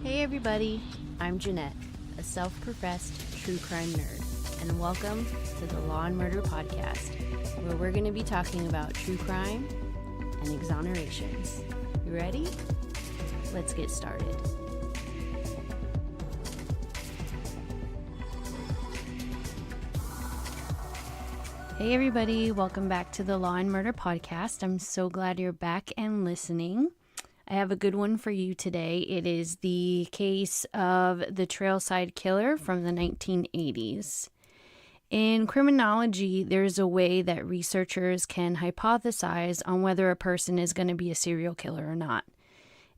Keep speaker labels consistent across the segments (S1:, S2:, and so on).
S1: Hey everybody, I'm Jeanette, a self-professed true crime nerd, and welcome to the Law and Murder Podcast, where we're going to be talking about true crime and exonerations. You ready? Let's get started. Hey everybody, welcome back to the Law and Murder Podcast. I'm so glad you're back and listening. I have a good one for you today. It is the case of the Trailside Killer from the 1980s. In criminology, there's a way that researchers can hypothesize on whether a person is going to be a serial killer or not.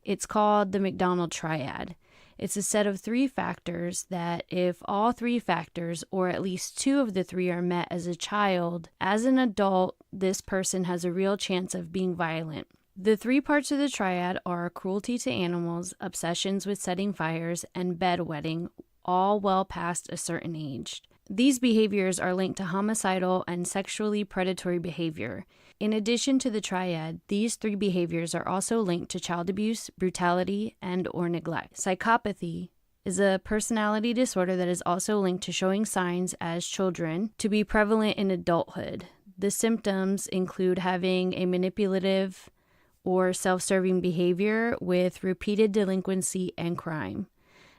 S1: It's called the McDonald Triad. It's a set of three factors that if all three factors, or at least two of the three, are met as a child, as an adult, this person has a real chance of being violent. The three parts of the triad are cruelty to animals, obsessions with setting fires, and bedwetting, all well past a certain age. These behaviors are linked to homicidal and sexually predatory behavior. In addition to the triad, these three behaviors are also linked to child abuse, brutality, and/or neglect. Psychopathy is a personality disorder that is also linked to showing signs as children to be prevalent in adulthood. The symptoms include having a manipulative or self-serving behavior with repeated delinquency and crime.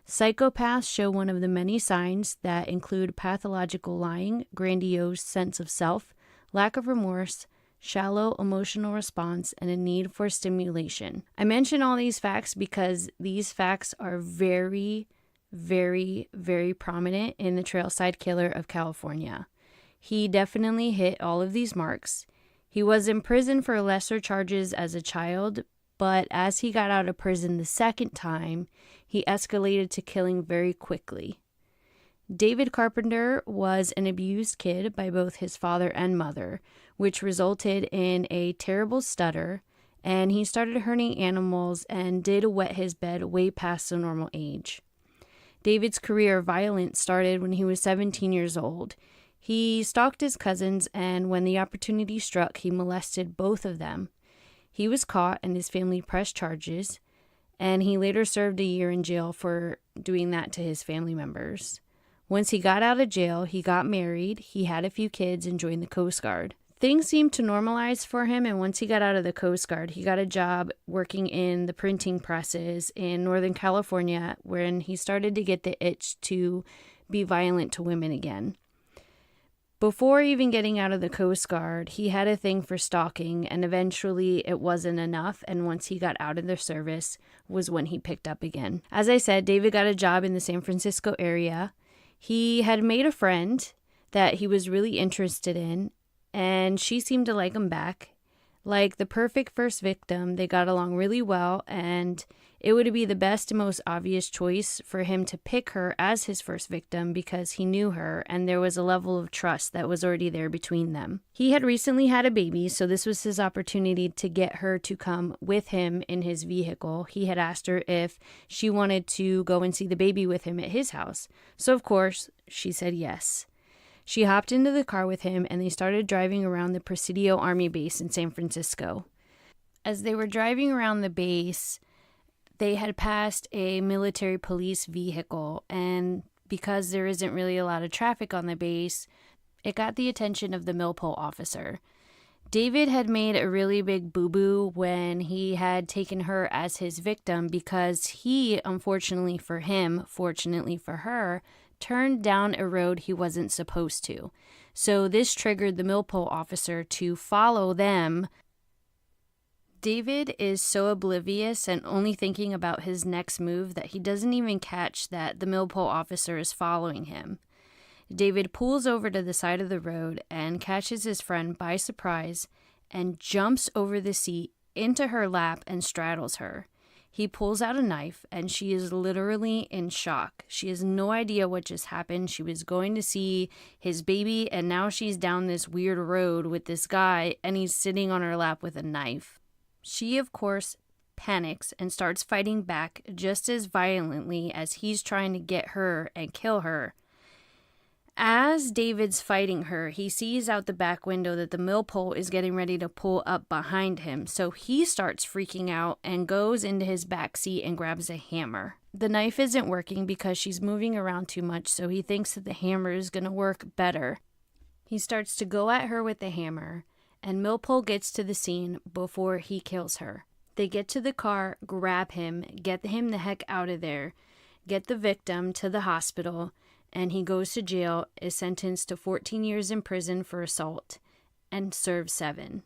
S1: Psychopaths show one of the many signs that include pathological lying, grandiose sense of self, lack of remorse, shallow emotional response, and a need for stimulation. I mention all these facts because these facts are very, very, very prominent in the Trailside Killer of California. He definitely hit all of these marks. He was in prison for lesser charges as a child, but as he got out of prison the second time, he escalated to killing very quickly. David Carpenter was an abused kid by both his father and mother, which resulted in a terrible stutter, and he started hurting animals and did wet his bed way past the normal age. David's career of violence started when he was 17 years old. He stalked his cousins, and when the opportunity struck, he molested both of them. He was caught, and his family pressed charges, and he later served a year in jail for doing that to his family members. Once he got out of jail, he got married, he had a few kids, and joined the Coast Guard. Things seemed to normalize for him, and once he got out of the Coast Guard, he got a job working in the printing presses in Northern California, when he started to get the itch to be violent to women again. Before even getting out of the Coast Guard, he had a thing for stalking, and eventually it wasn't enough, and once he got out of the service was when he picked up again. As I said, David got a job in the San Francisco area. He had made a friend that he was really interested in, and she seemed to like him back. Like the perfect first victim, they got along really well, and it would be the best and most obvious choice for him to pick her as his first victim because he knew her and there was a level of trust that was already there between them. He had recently had a baby, so this was his opportunity to get her to come with him in his vehicle. He had asked her if she wanted to go and see the baby with him at his house. So of course, she said yes. She hopped into the car with him and they started driving around the Presidio Army base in San Francisco. As they were driving around the base, they had passed a military police vehicle, and because there isn't really a lot of traffic on the base, it got the attention of the Milpo officer. David had made a really big boo-boo when he had taken her as his victim because he, unfortunately for him, fortunately for her, turned down a road he wasn't supposed to. So this triggered the Milpo officer to follow them. David is so oblivious and only thinking about his next move that he doesn't even catch that the Milpo officer is following him. David pulls over to the side of the road and catches his friend by surprise and jumps over the seat into her lap and straddles her. He pulls out a knife and she is literally in shock. She has no idea what just happened. She was going to see his baby and now she's down this weird road with this guy and he's sitting on her lap with a knife. She, of course, panics and starts fighting back just as violently as he's trying to get her and kill her. As David's fighting her, he sees out the back window that the mill pole is getting ready to pull up behind him. So he starts freaking out and goes into his back seat and grabs a hammer. The knife isn't working because she's moving around too much, so he thinks that the hammer is going to work better. He starts to go at her with the hammer, and Millpole gets to the scene before he kills her. They get to the car, grab him, get him the heck out of there, get the victim to the hospital, and he goes to jail, is sentenced to 14 years in prison for assault, and serves 7.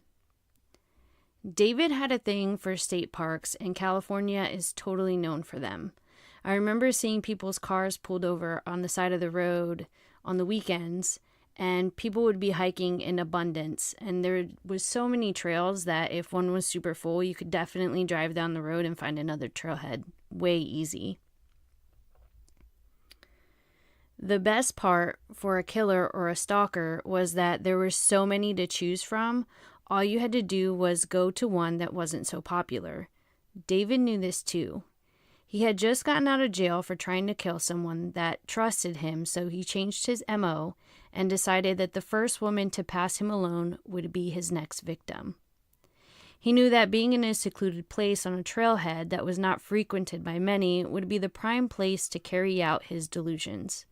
S1: David had a thing for state parks, and California is totally known for them. I remember seeing people's cars pulled over on the side of the road on the weekends, and people would be hiking in abundance. And there was so many trails that if one was super full, you could definitely drive down the road and find another trailhead way easy. The best part for a killer or a stalker was that there were so many to choose from. All you had to do was go to one that wasn't so popular. David knew this too. He had just gotten out of jail for trying to kill someone that trusted him, so he changed his MO and decided that the first woman to pass him alone would be his next victim. He knew that being in a secluded place on a trailhead that was not frequented by many would be the prime place to carry out his delusions.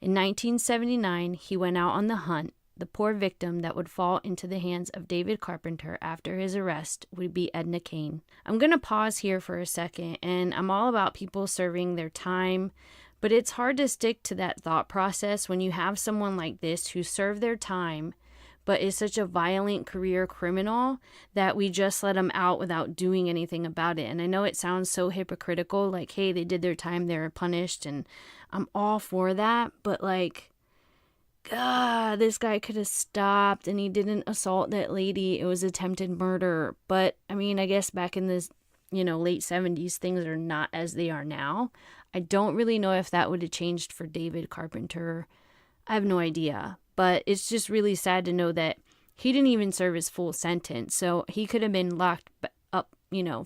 S1: In 1979, he went out on the hunt. The poor victim that would fall into the hands of David Carpenter after his arrest would be Edna Cain. I'm going to pause here for a second, and I'm all about people serving their time, but it's hard to stick to that thought process when you have someone like this who served their time but is such a violent career criminal that we just let them out without doing anything about it. And I know it sounds so hypocritical, like, hey, they did their time, they were punished, and I'm all for that, but like, God, this guy could have stopped and he didn't assault that lady. It was attempted murder. But I mean, I guess back in this, late 70s, things are not as they are now. I don't really know if that would have changed for David Carpenter. I have no idea. But it's just really sad to know that he didn't even serve his full sentence. So he could have been locked up,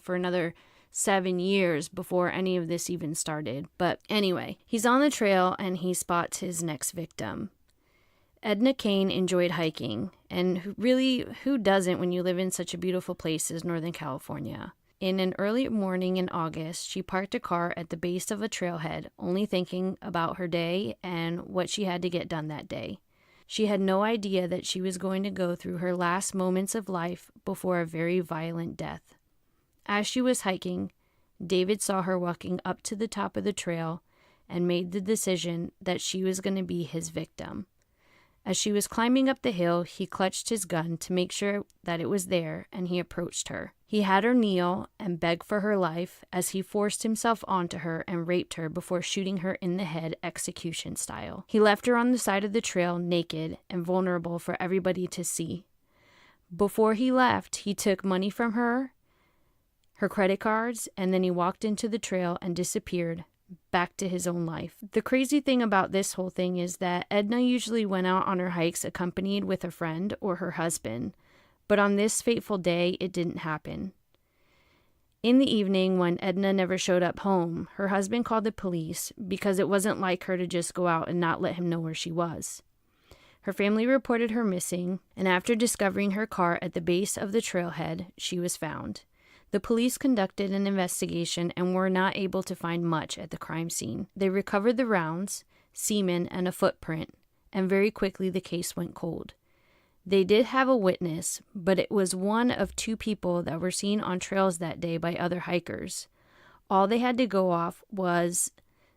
S1: for another 7 years before any of this even started. But anyway, he's on the trail and he spots his next victim. Edna Cain enjoyed hiking, and who doesn't when you live in such a beautiful place as Northern California? In an early morning in August, she parked a car at the base of a trailhead, only thinking about her day and what she had to get done that day. She had no idea that she was going to go through her last moments of life before a very violent death. As she was hiking, David saw her walking up to the top of the trail and made the decision that she was going to be his victim. As she was climbing up the hill, he clutched his gun to make sure that it was there, and he approached her. He had her kneel and beg for her life as he forced himself onto her and raped her before shooting her in the head execution style. He left her on the side of the trail naked and vulnerable for everybody to see. Before he left, he took money from her credit cards, and then he walked into the trail and disappeared back to his own life. The crazy thing about this whole thing is that Edna usually went out on her hikes accompanied with a friend or her husband, but on this fateful day, it didn't happen. In the evening, when Edna never showed up home, her husband called the police because it wasn't like her to just go out and not let him know where she was. Her family reported her missing, and after discovering her car at the base of the trailhead, she was found. The police conducted an investigation and were not able to find much at the crime scene. They recovered the rounds, semen, and a footprint, and very quickly the case went cold. They did have a witness, but it was one of 2 people that were seen on trails that day by other hikers. All they had to go off was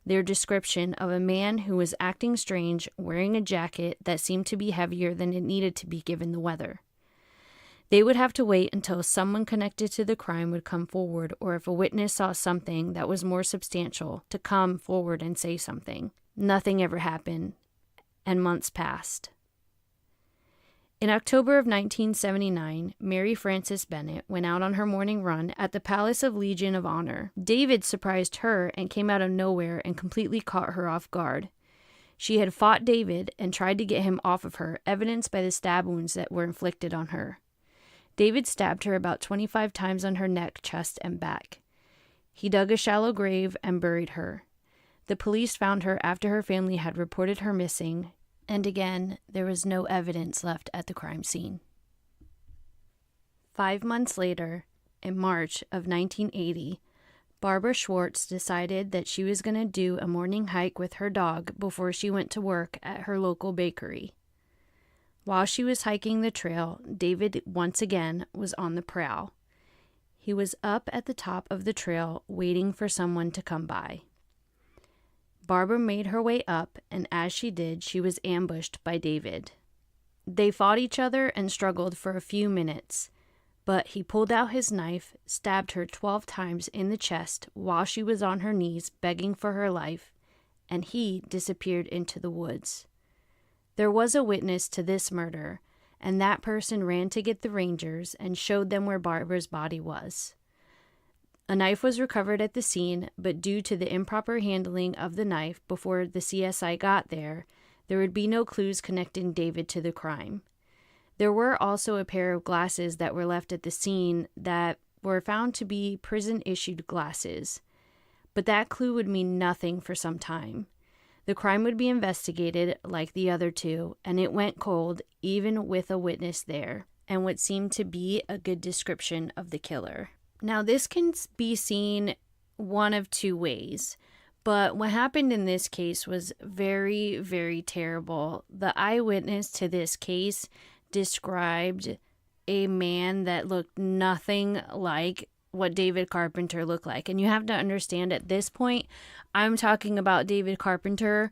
S1: their description of a man who was acting strange, wearing a jacket that seemed to be heavier than it needed to be given the weather. They would have to wait until someone connected to the crime would come forward, or if a witness saw something that was more substantial, to come forward and say something. Nothing ever happened, and months passed. In October of 1979, Mary Frances Bennett went out on her morning run at the Palace of Legion of Honor. David surprised her and came out of nowhere and completely caught her off guard. She had fought David and tried to get him off of her, evidenced by the stab wounds that were inflicted on her. David stabbed her about 25 times on her neck, chest, and back. He dug a shallow grave and buried her. The police found her after her family had reported her missing, And again, there was no evidence left at the crime scene. 5 months later, in March of 1980, Barbara Schwartz decided that she was going to do a morning hike with her dog before she went to work at her local bakery. While she was hiking the trail, David once again was on the prowl. He was up at the top of the trail waiting for someone to come by. Barbara made her way up, and as she did, she was ambushed by David. They fought each other and struggled for a few minutes, but he pulled out his knife, stabbed her 12 times in the chest while she was on her knees begging for her life, and he disappeared into the woods. There was a witness to this murder, and that person ran to get the rangers and showed them where Barbara's body was. A knife was recovered at the scene, but due to the improper handling of the knife before the CSI got there, there would be no clues connecting David to the crime. There were also a pair of glasses that were left at the scene that were found to be prison-issued glasses, but that clue would mean nothing for some time. The crime would be investigated like the other two, and it went cold even with a witness there, and what seemed to be a good description of the killer. Now, this can be seen one of two ways, but what happened in this case was very, very terrible. The eyewitness to this case described a man that looked nothing like what David Carpenter looked like. And you have to understand, at this point, I'm talking about David Carpenter,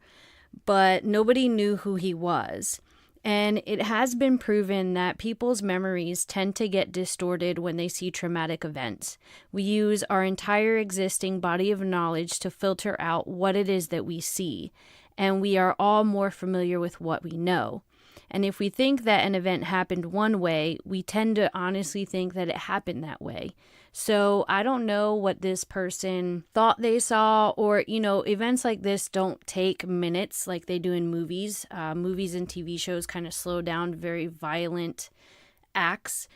S1: but nobody knew who he was. And it has been proven that people's memories tend to get distorted when they see traumatic events. We use our entire existing body of knowledge to filter out what it is that we see, and we are all more familiar with what we know. And if we think that an event happened one way, we tend to honestly think that it happened that way. So I don't know what this person thought they saw, or, events like this don't take minutes like they do in movies. Movies and TV shows kind of slow down very violent acts.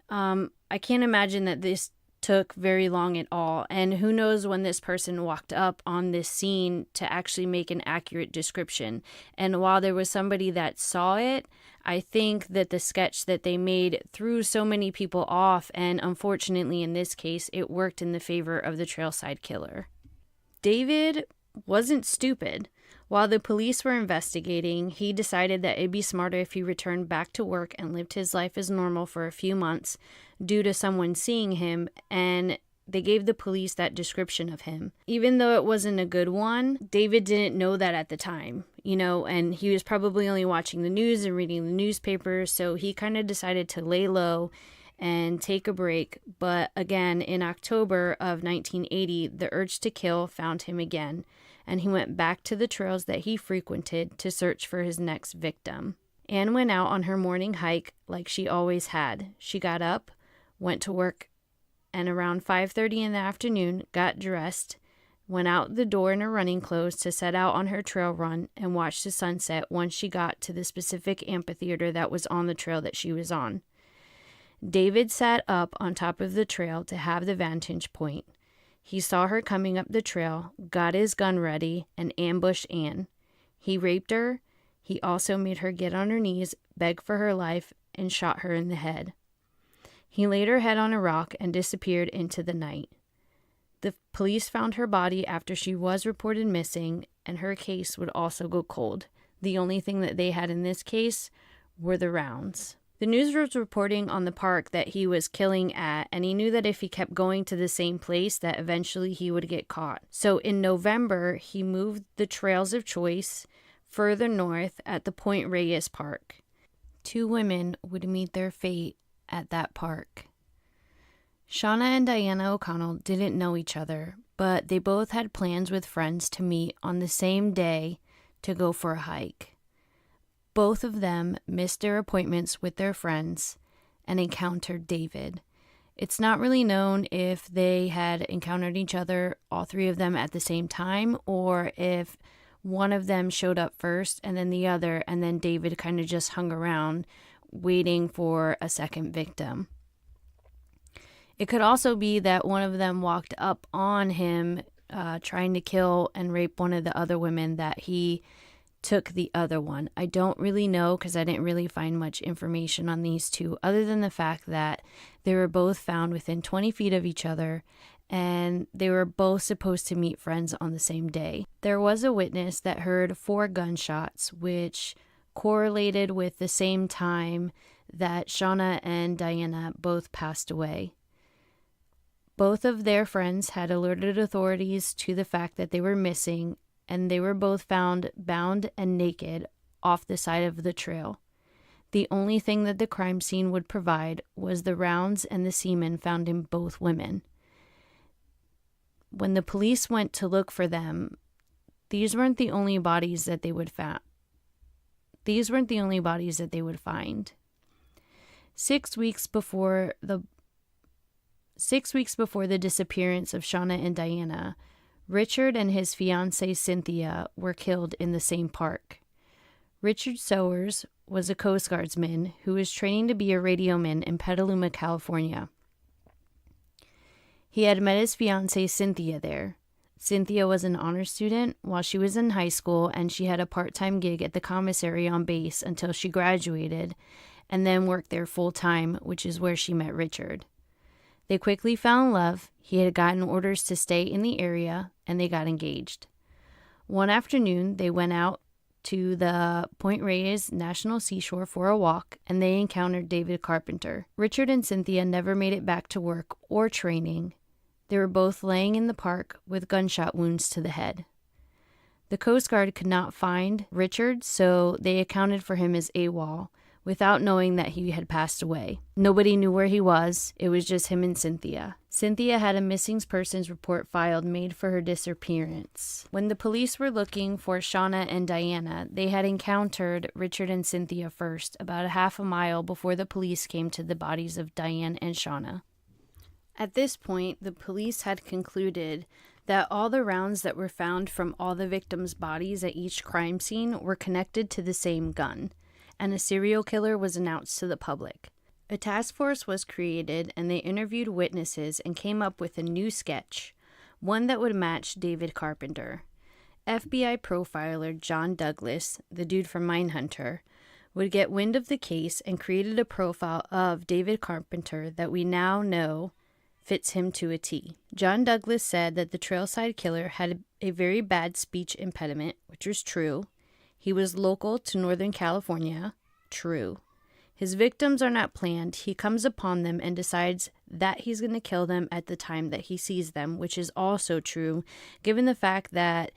S1: I can't imagine that this took very long at all. And who knows when this person walked up on this scene to actually make an accurate description. And while there was somebody that saw it, I think that the sketch that they made threw so many people off, and unfortunately in this case, it worked in the favor of the trailside killer. David wasn't stupid. While the police were investigating, he decided that it'd be smarter if he returned back to work and lived his life as normal for a few months due to someone seeing him, and they gave the police that description of him. Even though it wasn't a good one, David didn't know that at the time, and he was probably only watching the news and reading the newspapers, so he kind of decided to lay low and take a break. But again, in October of 1980, the urge to kill found him again, and he went back to the trails that he frequented to search for his next victim. Anne went out on her morning hike like she always had. She got up, went to work, and around 5:30 in the afternoon, got dressed, went out the door in her running clothes to set out on her trail run and watch the sunset once she got to the specific amphitheater that was on the trail that she was on. David sat up on top of the trail to have the vantage point. He saw her coming up the trail, got his gun ready, and ambushed Anne. He raped her. He also made her get on her knees, beg for her life, and shot her in the head. He laid her head on a rock and disappeared into the night. The police found her body after she was reported missing, and her case would also go cold. The only thing that they had in this case were the rounds. The news was reporting on the park that he was killing at, and he knew that if he kept going to the same place, that eventually he would get caught. So in November, he moved the trails of choice further north at the Point Reyes Park. 2 women would meet their fate at that park. Shauna and Diana O'Connell didn't know each other, but they both had plans with friends to meet on the same day to go for a hike. Both of them missed their appointments with their friends and encountered David. It's not really known if they had encountered each other, all 3 of them at the same time, or if one of them showed up first and then the other, and then David kind of just hung around waiting for a second victim. It could also be that one of them walked up on him trying to kill and rape one of the other women that he took the other one. I don't really know because I didn't really find much information on these two other than the fact that they were both found within 20 feet of each other and they were both supposed to meet friends on the same day. There was a witness that heard 4 gunshots, which correlated with the same time that Shauna and Diana both passed away. Both of their friends had alerted authorities to the fact that they were missing, and they were both found bound and naked off the side of the trail. The only thing that the crime scene would provide was the rounds and the semen found in both women. When the police went to look for them, these weren't the only bodies that they would find. 6 weeks before the disappearance of Shauna and Diana, Richard and his fiancée Cynthia were killed in the same park. Richard Sowers was a Coast Guardsman who was training to be a radioman in Petaluma, California. He had met his fiancée Cynthia there. Cynthia was an honor student while she was in high school, and she had a part-time gig at the commissary on base until she graduated and then worked there full-time, which is where she met Richard. They quickly fell in love. He had gotten orders to stay in the area, and they got engaged. One afternoon, they went out to the Point Reyes National Seashore for a walk, and they encountered David Carpenter. Richard and Cynthia never made it back to work or training. They were both laying in the park with gunshot wounds to the head. The Coast Guard could not find Richard, so they accounted for him as AWOL, without knowing that he had passed away. Nobody knew where he was. It was just him and Cynthia. Cynthia had a missing persons report filed made for her disappearance. When the police were looking for Shauna and Diana, they had encountered Richard and Cynthia first, about a half a mile before the police came to the bodies of Diane and Shauna. At this point, the police had concluded that all the rounds that were found from all the victims' bodies at each crime scene were connected to the same gun, and a serial killer was announced to the public. A task force was created, and they interviewed witnesses and came up with a new sketch, one that would match David Carpenter. FBI profiler John Douglas, the dude from Mindhunter, would get wind of the case and created a profile of David Carpenter that we now know fits him to a T. John Douglas said that the Trailside Killer had a very bad speech impediment, which was true. He was local to Northern California, true. His victims are not planned. He comes upon them and decides that he's going to kill them at the time that he sees them, which is also true, given the fact that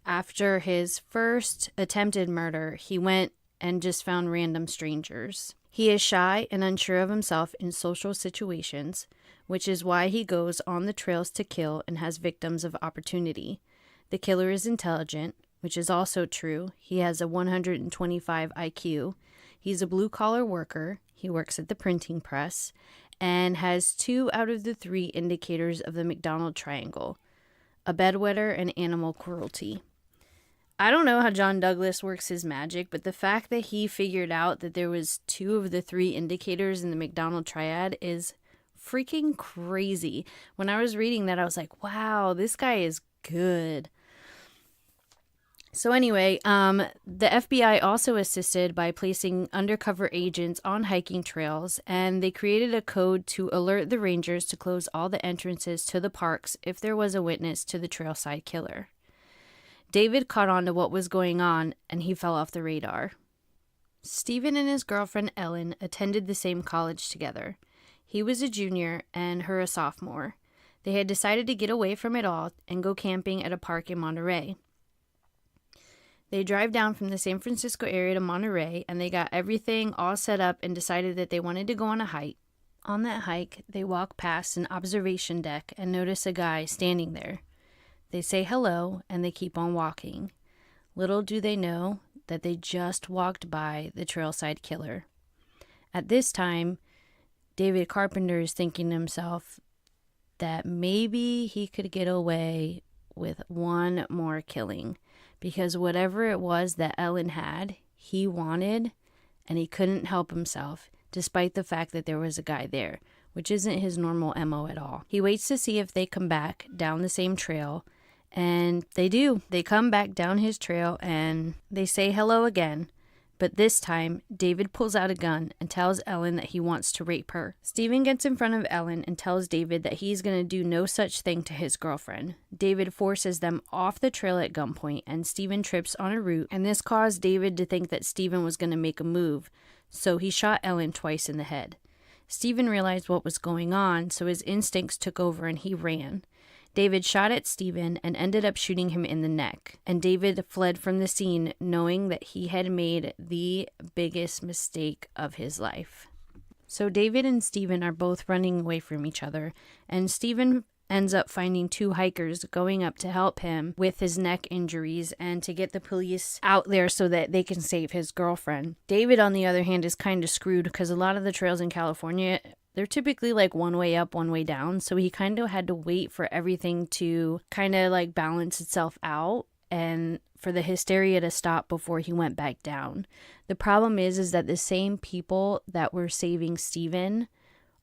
S1: after his first attempted murder, he went and just found random strangers. He is shy and unsure of himself in social situations, which is why he goes on the trails to kill and has victims of opportunity. The killer is intelligent, which is also true. He has a 125 IQ. He's a blue-collar worker. He works at the printing press and has 2 out of the 3 indicators of the McDonald Triangle, a bedwetter and animal cruelty. I don't know how John Douglas works his magic, but the fact that he figured out that there was 2 of the 3 indicators in the McDonald Triad is freaking crazy. When I was reading that, I was like, wow, this guy is good. So anyway, the FBI also assisted by placing undercover agents on hiking trails, and they created a code to alert the rangers to close all the entrances to the parks if there was a witness to the Trailside Killer. David caught on to what was going on, and he fell off the radar. Stephen and his girlfriend Ellen attended the same college together. He was a junior and her a sophomore. They had decided to get away from it all and go camping at a park in Monterey. They drive down from the San Francisco area to Monterey, and they got everything all set up and decided that they wanted to go on a hike. On that hike, they walk past an observation deck and notice a guy standing there. They say hello, and they keep on walking. Little do they know that they just walked by the Trailside Killer. At this time, David Carpenter is thinking to himself that maybe he could get away with one more killing, because whatever it was that Ellen had, he wanted, and he couldn't help himself, despite the fact that there was a guy there, which isn't his normal MO at all. He waits to see if they come back down the same trail, And they do. They come back down his trail and they say hello again. But this time, David pulls out a gun and tells Ellen that he wants to rape her. Stephen gets in front of Ellen and tells David that he's going to do no such thing to his girlfriend. David forces them off the trail at gunpoint, and Stephen trips on a root, and this caused David to think that Stephen was going to make a move, so he shot Ellen twice in the head. Stephen realized what was going on, so his instincts took over and he ran. David shot at Stephen and ended up shooting him in the neck, and David fled from the scene knowing that he had made the biggest mistake of his life. So David and Stephen are both running away from each other, and Stephen ends up finding two hikers going up to help him with his neck injuries and to get the police out there so that they can save his girlfriend. David, on the other hand, is kind of screwed because a lot of the trails in California, they're typically like one way up, one way down. So he kind of had to wait for everything to kind of like balance itself out and for the hysteria to stop before he went back down. The problem is that the same people that were saving Stephen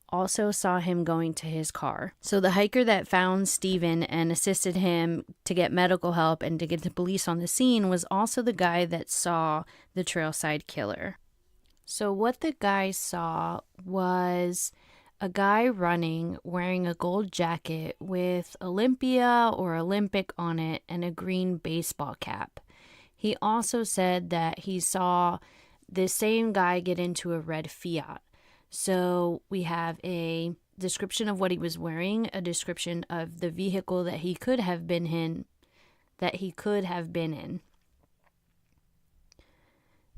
S1: also saw him going to his car. So the hiker that found Stephen and assisted him to get medical help and to get the police on the scene was also the guy that saw the trailside killer. So what the guy saw was a guy running wearing a gold jacket with Olympia or Olympic on it and a green baseball cap. He also said that he saw the same guy get into a red Fiat. So we have a description of what he was wearing, a description of the vehicle that he could have been in,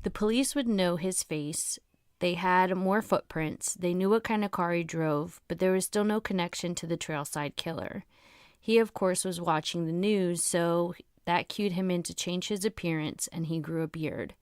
S1: The police would know his face. They had more footprints. They knew what kind of car he drove, but there was still no connection to the trailside killer. He, of course, was watching the news, so that cued him in to change his appearance, and he grew a beard.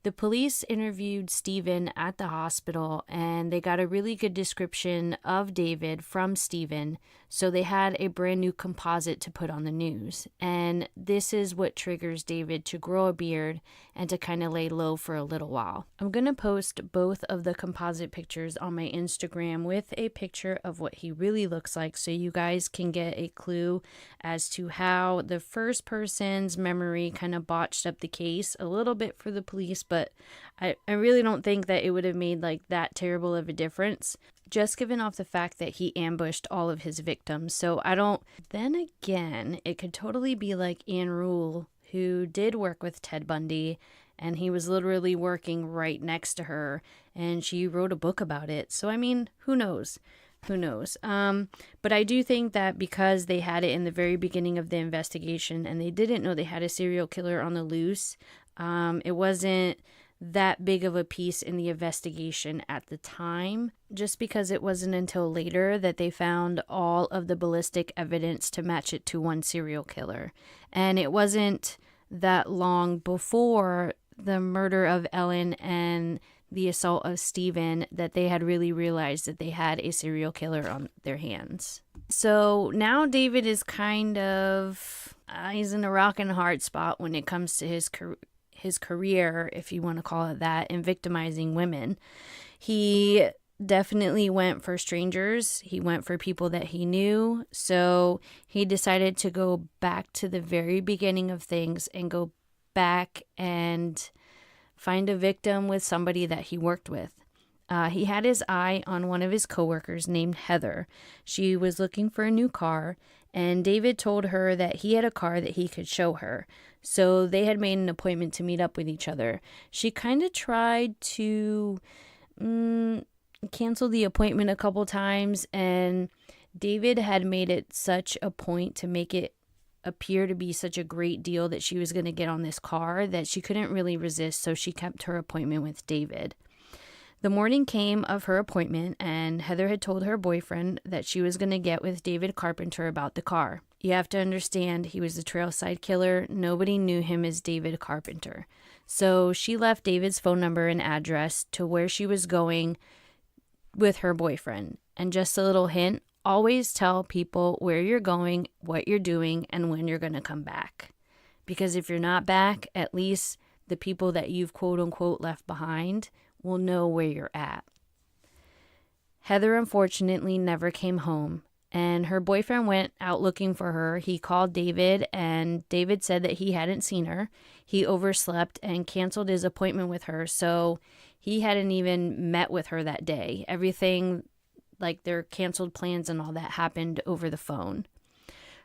S1: The police interviewed Stephen at the hospital, and they got a really good description of David from Stephen, so they had a brand new composite to put on the news. And this is what triggers David to grow a beard and to kind of lay low for a little while. I'm going to post both of the composite pictures on my Instagram with a picture of what he really looks like, so you guys can get a clue as to how the first person's memory kind of botched up the case a little bit for the police, but I really don't think that it would have made like that terrible of a difference, just given off the fact that he ambushed all of his victims. So then again, it could totally be like Ann Rule, who did work with Ted Bundy, and he was literally working right next to her, and she wrote a book about it. So, I mean, who knows? But I do think that because they had it in the very beginning of the investigation and they didn't know they had a serial killer on the loose, it wasn't that big of a piece in the investigation at the time, just because it wasn't until later that they found all of the ballistic evidence to match it to one serial killer. And it wasn't that long before the murder of Ellen and the assault of Stephen that they had really realized that they had a serial killer on their hands. So now David is kind of, he's in a rock and a hard spot when it comes to his career, if you want to call it that, in victimizing women. He definitely went for strangers. He went for people that he knew. So he decided to go back to the very beginning of things and go back and find a victim with somebody that he worked with. He had his eye on one of his coworkers named Heather. She was looking for a new car, and David told her that he had a car that he could show her. So they had made an appointment to meet up with each other. She kind of tried to cancel the appointment a couple times, and David had made it such a point to make it appear to be such a great deal that she was going to get on this car that she couldn't really resist, so she kept her appointment with David. The morning came of her appointment, and Heather had told her boyfriend that she was going to get with David Carpenter about the car. You have to understand, he was the trailside killer. Nobody knew him as David Carpenter. So she left David's phone number and address to where she was going with her boyfriend. And just a little hint, always tell people where you're going, what you're doing, and when you're going to come back. Because if you're not back, at least the people that you've quote unquote left behind will know where you're at. Heather unfortunately never came home, and her boyfriend went out looking for her. He called David, and David said that he hadn't seen her. He overslept and canceled his appointment with her, so he hadn't even met with her that day. Everything, like their canceled plans and all that, happened over the phone.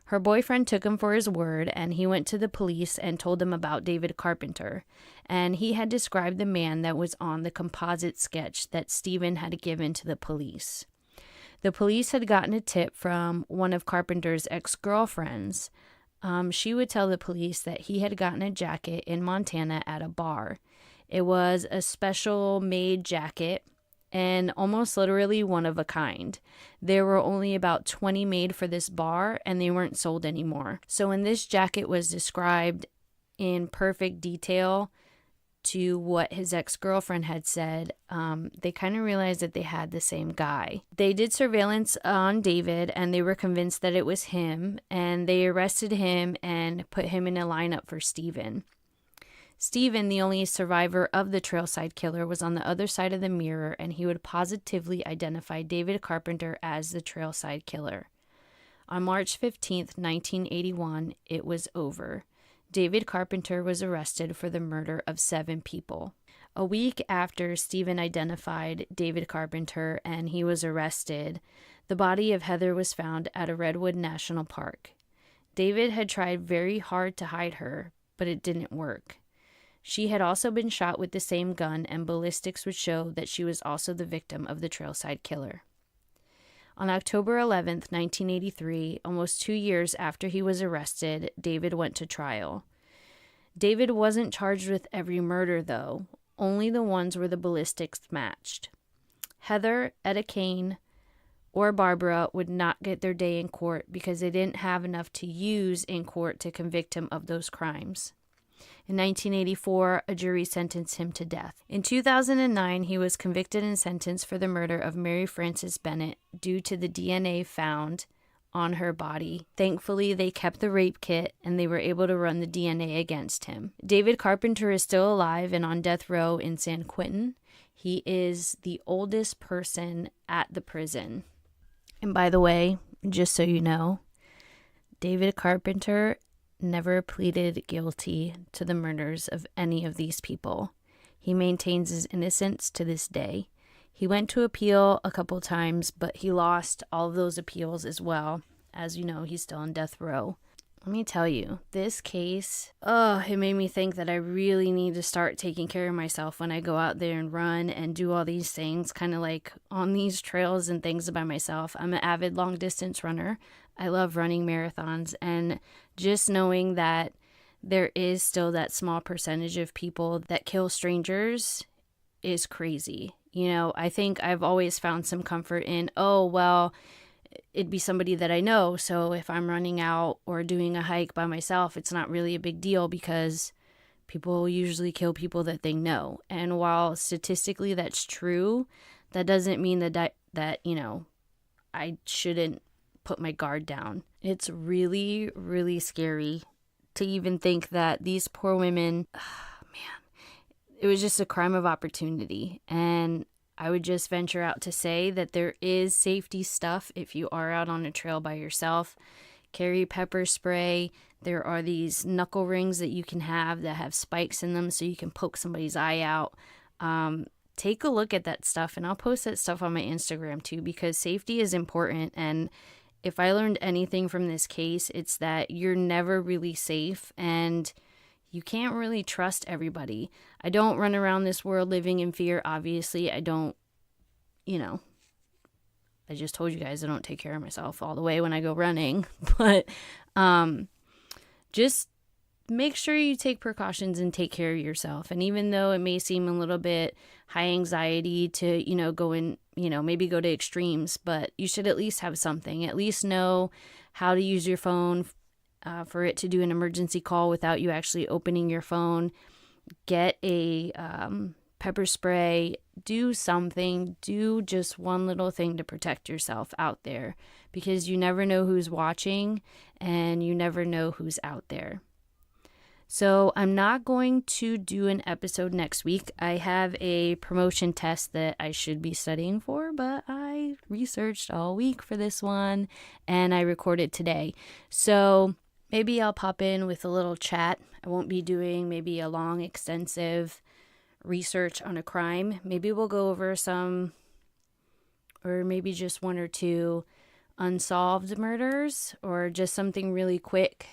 S1: Her boyfriend took him for his word, and he went to the police and told them about David Carpenter. And he had described the man that was on the composite sketch that Stephen had given to the police. The police had gotten a tip from one of Carpenter's ex-girlfriends. She would tell the police that he had gotten a jacket in Montana at a bar. It was a special made jacket and almost literally one of a kind. There were only about 20 made for this bar, and they weren't sold anymore. So when this jacket was described in perfect detail to what his ex-girlfriend had said, they kind of realized that they had the same guy. They did surveillance on David, and they were convinced that it was him, and they arrested him and put him in a lineup for Stephen. Stephen, the only survivor of the Trailside Killer, was on the other side of the mirror, and he would positively identify David Carpenter as the Trailside Killer. On March 15th, 1981, it was over. David Carpenter was arrested for the murder of 7 people. A week after Stephen identified David Carpenter and he was arrested, the body of Heather was found at a Redwood National Park. David had tried very hard to hide her, but it didn't work. She had also been shot with the same gun, and ballistics would show that she was also the victim of the Trailside Killer. On October 11th, 1983, almost 2 years after he was arrested, David went to trial. David wasn't charged with every murder, though, only the ones where the ballistics matched. Heather, Etta Kane, or Barbara would not get their day in court because they didn't have enough to use in court to convict him of those crimes. In 1984, a jury sentenced him to death. In 2009, he was convicted and sentenced for the murder of Mary Frances Bennett due to the DNA found on her body. Thankfully, they kept the rape kit and they were able to run the DNA against him. David Carpenter is still alive and on death row in San Quentin. He is the oldest person at the prison. And by the way, just so you know, David Carpenter never pleaded guilty to the murders of any of these people. He maintains his innocence to this day. He went to appeal a couple times, but he lost all of those appeals as well. As you know, he's still on death row. Let me tell you, this case, it made me think that I really need to start taking care of myself when I go out there and run and do all these things, kind of like on these trails and things by myself. I'm an avid long distance runner. I love running marathons, and just knowing that there is still that small percentage of people that kill strangers is crazy. You know, I think I've always found some comfort in, it'd be somebody that I know, so if I'm running out or doing a hike by myself, it's not really a big deal because people usually kill people that they know. And while statistically that's true, that doesn't mean that I shouldn't put my guard down. It's really, really scary to even think that these poor women, it was just a crime of opportunity. And I would just venture out to say that there is safety stuff if you are out on a trail by yourself. Carry pepper spray. There are these knuckle rings that you can have that have spikes in them so you can poke somebody's eye out. Take a look at that stuff, and I'll post that stuff on my Instagram too, because safety is important. And if I learned anything from this case, it's that you're never really safe and you can't really trust everybody. I don't run around this world living in fear, obviously. I don't, I just told you guys I don't take care of myself all the way when I go running. But just make sure you take precautions and take care of yourself. And even though it may seem a little bit high anxiety to, go in, maybe go to extremes, but you should at least have something. At least know how to use your phone for it to do an emergency call without you actually opening your phone. Get a pepper spray. Do something. Do just one little thing to protect yourself out there, because you never know who's watching and you never know who's out there. So I'm not going to do an episode next week. I have a promotion test that I should be studying for, but I researched all week for this one, and I recorded today. So maybe I'll pop in with a little chat. I won't be doing maybe a long, extensive research on a crime. Maybe we'll go over some, or maybe just one or two unsolved murders, or just something really quick,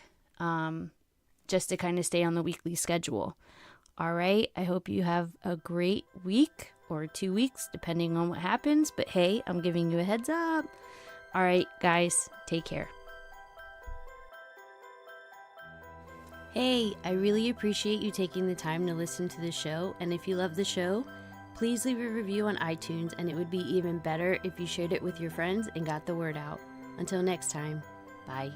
S1: just to kind of stay on the weekly schedule. All right, I hope you have a great week or 2 weeks, depending on what happens. But hey, I'm giving you a heads up. All right, guys, take care. Hey, I really appreciate you taking the time to listen to the show. And if you love the show, please leave a review on iTunes, and it would be even better if you shared it with your friends and got the word out. Until next time, bye.